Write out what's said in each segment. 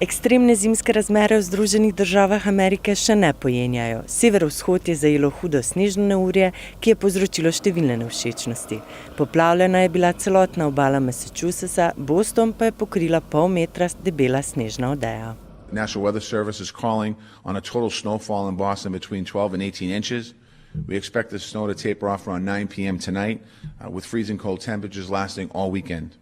Ekstremne zimske razmere v Združenih državah Amerike še ne pojenjajo. Severovzhod je zajelo hudo snežno neurje, ki je povzročilo številne nevšečnosti. Poplavljena je bila celotna obala Massachusettsa, Boston pa je pokrila pol metra debela snežna odeja. National Weather Service is calling on a total snowfall in Boston between 12 and 18 inches. We expect the snow to taper off around 9 p.m. tonight, with freezing cold temperatures lasting all weekend.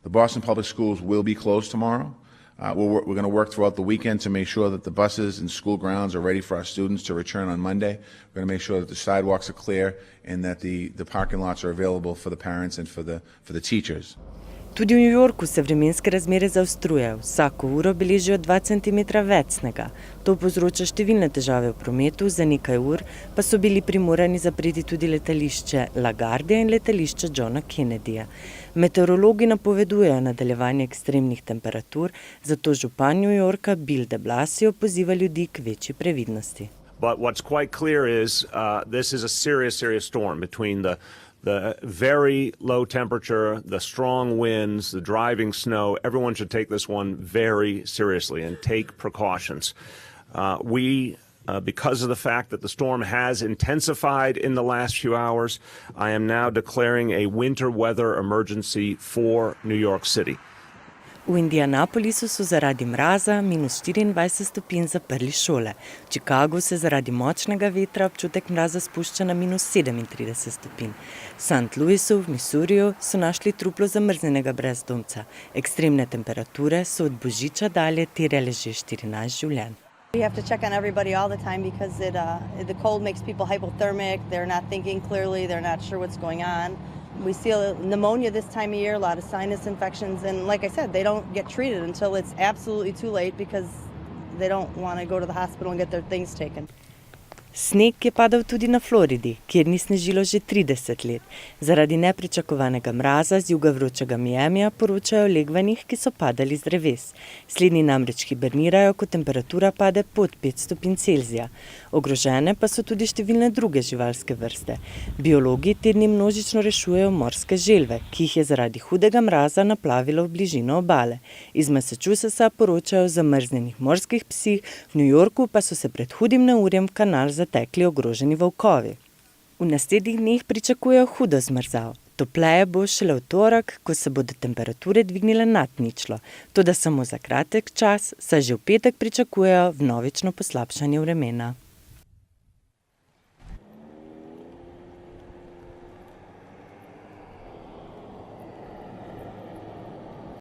The Boston Public Schools will be closed tomorrow. We're going to work throughout the weekend to make sure that the buses and school grounds are ready for our students to return on Monday. We're going to make sure that the sidewalks are clear and that the parking lots are available for the parents and for the teachers. Tudi v New Yorku se vremenske razmere zaostrujejo. Vsako uro beležijo 2 cm več snega. To povzroča številne težave v prometu, za nekaj ur pa so bili primorani zapreti tudi letališče LaGuardia in letališče Johna Kennedyja. Meteorologi napovedujejo nadaljevanje ekstremnih temperatur, zato župan New Yorka Bill de Blasio poziva ljudi k večji previdnosti. But what's quite clear is this is a serious storm between the very low temperature, the strong winds, the driving snow. Everyone should take this one very seriously and take precautions. Because of the fact that the storm has intensified in the last few hours, I am now declaring a winter weather emergency for New York City. V Indianapolisu so zaradi mraza -24 stopinj zaprli šole. V Chicagu se zaradi močnega vetra občutek mraza spušča na -37 stopinj. V St. Louisu v Missouriju so našli truplo zamrznjenega brezdomca. Ekstremne temperature so od božiča dalje terjale že 14 življenj. We have to check on everybody all the time because the cold makes people hypothermic, they're not thinking clearly, they're not sure what's going on. We see pneumonia this time of year, a lot of sinus infections, and like I said, they don't get treated until it's absolutely too late because they don't want to go to the hospital and get their things taken. Sneg je padal tudi na Floridi, kjer ni snežilo že 30 let. Zaradi nepričakovanega mraza z juga vročega Miamija poročajo o legvanjih, ki so padali z dreves. Slednji namreč hibernirajo, ko temperatura pade pod 5 stopinj Celzija. Ogrožene pa so tudi številne druge živalske vrste. Biologi te dni množično rešujejo morske želve, ki jih je zaradi hudega mraza naplavilo v bližino obale. Iz Massachusettsa poročajo o zamrznjenih morskih psih, v New Yorku pa so se pred hudim neurjem v kanal zatekli ogroženi volkovi. V naslednjih dneh pričakujejo hudo zmrzal. Topleje bo šele v torek, ko se bodo temperature dvignile nad ničlo. Toda samo za kratek čas, saj že v petek pričakujejo vnovično poslabšanje vremena.